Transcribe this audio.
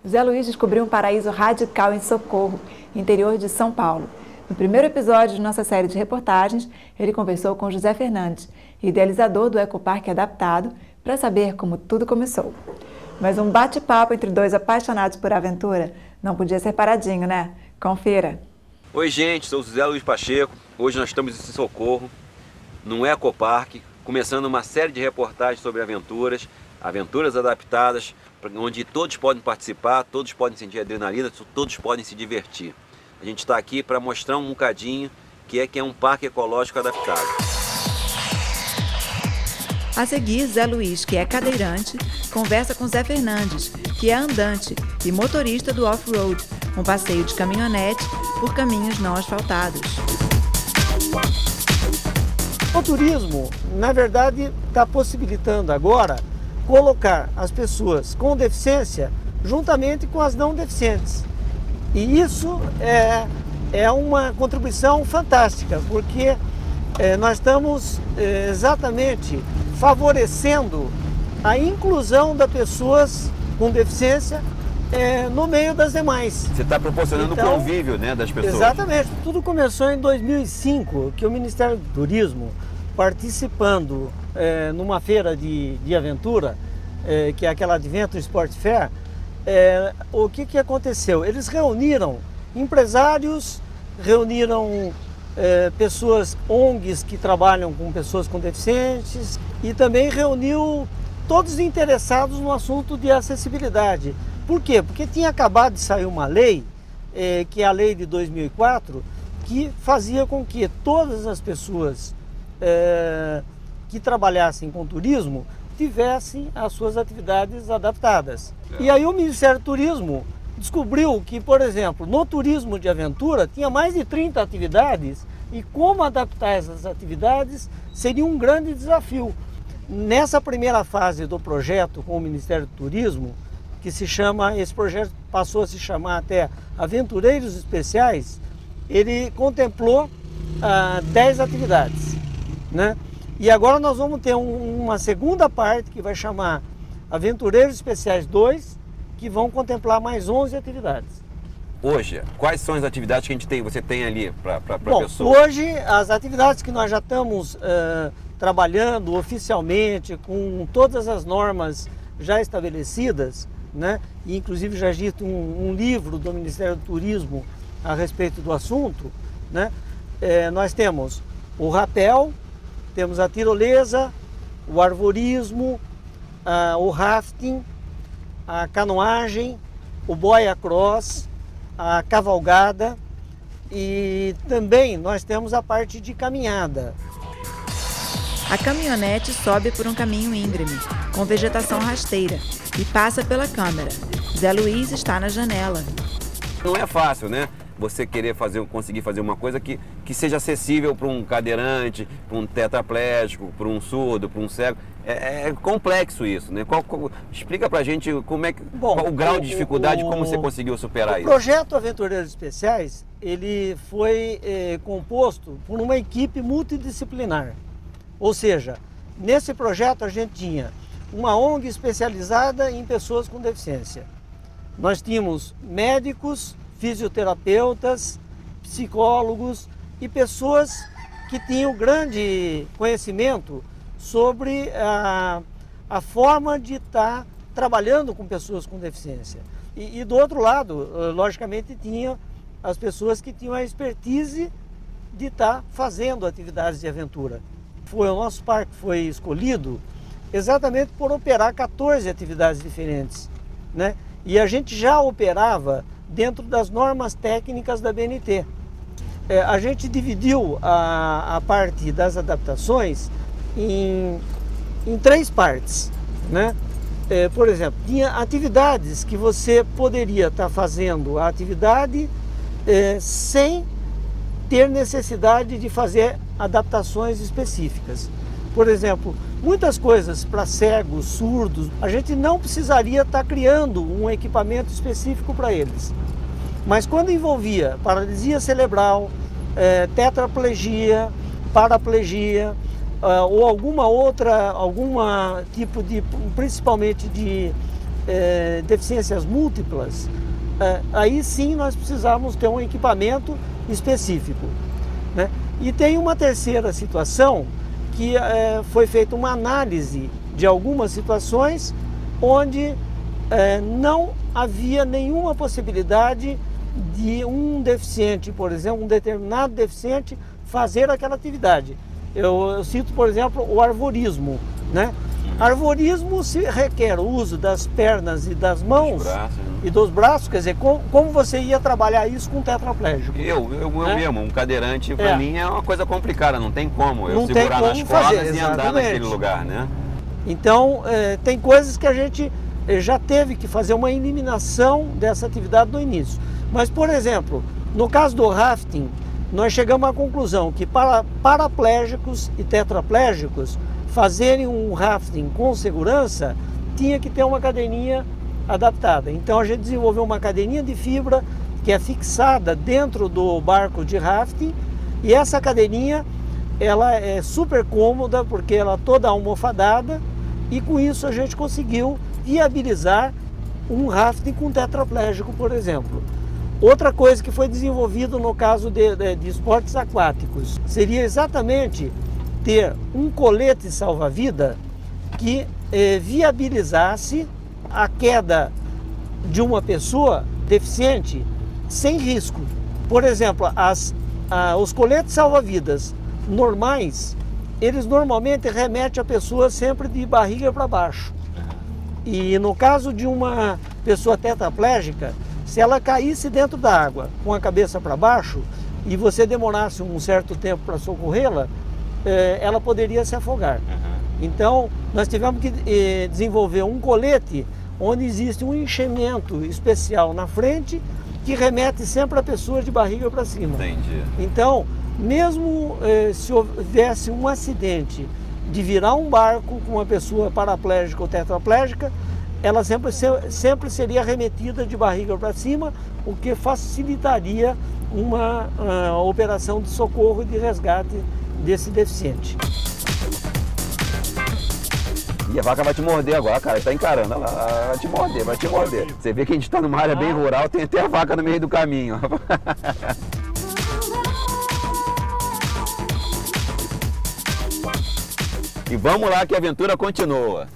José Luiz descobriu um paraíso radical em Socorro, interior de São Paulo. No primeiro episódio de nossa série de reportagens, ele conversou com José Fernandes, idealizador do Ecoparque Adaptado, para saber como tudo começou. Mas um bate-papo entre dois apaixonados por aventura não podia ser paradinho, né? Confira! Oi gente, sou o José Luiz Pacheco. Hoje nós estamos em Socorro, no Ecoparque, começando uma série de reportagens sobre aventuras adaptadas, onde todos podem participar, todos podem sentir adrenalina, todos podem se divertir. A gente está aqui para mostrar um bocadinho que é um parque ecológico adaptado. A seguir, Zé Luiz, que é cadeirante, conversa com Zé Fernandes, que é andante e motorista do off-road, um passeio de caminhonete por caminhos não asfaltados. O turismo, na verdade, está possibilitando agora colocar as pessoas com deficiência juntamente com as não deficientes. E isso é uma contribuição fantástica, porque nós estamos exatamente favorecendo a inclusão das pessoas com deficiência no meio das demais. Você está proporcionando o convívio, né, das pessoas. Exatamente. Tudo começou em 2005, que o Ministério do Turismo, participando numa feira de aventura, que é aquela Adventure Sport Fair, o que aconteceu? Eles reuniram empresários, reuniram pessoas, ONGs que trabalham com pessoas com deficientes, e também reuniu todos interessados no assunto de acessibilidade. Por quê? Porque tinha acabado de sair uma lei, que é a lei de 2004, que fazia com que todas as pessoas que trabalhassem com turismo tivessem as suas atividades adaptadas. E aí o Ministério do Turismo descobriu que, por exemplo, no turismo de aventura tinha mais de 30 atividades e como adaptar essas atividades seria um grande desafio. Nessa primeira fase do projeto com o Ministério do Turismo, que esse projeto passou a se chamar até Aventureiros Especiais, ele contemplou 10 atividades, né? E agora nós vamos ter uma segunda parte que vai chamar Aventureiros Especiais 2, que vão contemplar mais 11 atividades. Hoje, quais são as atividades que você tem ali para a pessoa? Hoje, as atividades que nós já estamos trabalhando oficialmente, com todas as normas já estabelecidas, né? E inclusive já dito um livro do Ministério do Turismo a respeito do assunto, né? Nós temos o rapel, temos a tirolesa, o arvorismo, o rafting, a canoagem, o boia cross, a cavalgada, e também nós temos a parte de caminhada. A caminhonete sobe por um caminho íngreme, com vegetação rasteira, e passa pela câmera. Zé Luiz está na janela. Não é fácil, né? Você querer conseguir fazer uma coisa que seja acessível para um cadeirante, para um tetraplégico, para um surdo, para um cego. É complexo isso, né? Explica pra gente qual o grau de dificuldade, como você conseguiu superar isso. O projeto Aventureiros Especiais, ele foi composto por uma equipe multidisciplinar. Ou seja, nesse projeto a gente tinha uma ONG especializada em pessoas com deficiência. Nós tínhamos médicos, fisioterapeutas, psicólogos e pessoas que tinham grande conhecimento sobre a forma de estar trabalhando com pessoas com deficiência. E do outro lado, logicamente, tinha as pessoas que tinham a expertise de estar fazendo atividades de aventura. O nosso parque foi escolhido exatamente por operar 14 atividades diferentes, né? E a gente já operava dentro das normas técnicas da BNT. A gente dividiu a parte das adaptações em 3 partes, né? Por exemplo, tinha atividades que você poderia estar fazendo a atividade sem ter necessidade de fazer adaptações específicas. Por exemplo, muitas coisas para cegos, surdos, a gente não precisaria estar criando um equipamento específico para eles. Mas quando envolvia paralisia cerebral, tetraplegia, paraplegia, ou algum tipo de, principalmente de deficiências múltiplas, aí sim nós precisamos ter um equipamento específico, né? E tem uma terceira situação que foi feita uma análise de algumas situações onde não havia nenhuma possibilidade de um deficiente, por exemplo, um determinado deficiente fazer aquela atividade. Eu cito, por exemplo, o arvorismo, né? Arvorismo se requer o uso das pernas e das mãos e dos braços, quer dizer, como você ia trabalhar isso com um tetraplégico? Eu mesmo, um cadeirante, para mim é uma coisa complicada, não tem como eu segurar nas cordas e andar naquele lugar, né? Então, tem coisas que a gente já teve que fazer uma eliminação dessa atividade no início. Mas, por exemplo, no caso do rafting, nós chegamos à conclusão que para paraplégicos e tetraplégicos fazerem um rafting com segurança, tinha que ter uma cadeirinha adaptada. Então a gente desenvolveu uma cadeirinha de fibra que é fixada dentro do barco de rafting, e essa cadeirinha ela é super cômoda porque ela é toda almofadada, e com isso a gente conseguiu viabilizar um rafting com tetraplégico, por exemplo. Outra coisa que foi desenvolvido no caso de esportes aquáticos seria exatamente ter um colete salva-vida que viabilizasse a queda de uma pessoa deficiente sem risco. Por exemplo, os coletes salva-vidas normais, eles normalmente remetem a pessoa sempre de barriga para baixo. E no caso de uma pessoa tetraplégica, se ela caísse dentro da água com a cabeça para baixo e você demorasse um certo tempo para socorrê-la, ela poderia se afogar. Então, nós tivemos que desenvolver um colete onde existe um enchimento especial na frente que remete sempre a pessoa de barriga para cima. Entendi. Então, mesmo se houvesse um acidente de virar um barco com uma pessoa paraplégica ou tetraplégica, ela sempre seria remetida de barriga para cima, o que facilitaria uma operação de socorro e de resgate desse deficiente. E a vaca vai te morder agora, cara, tá encarando, ela vai te morder, vai te morder. Você vê que a gente tá numa área bem rural, tem até a vaca no meio do caminho. E vamos lá que a aventura continua.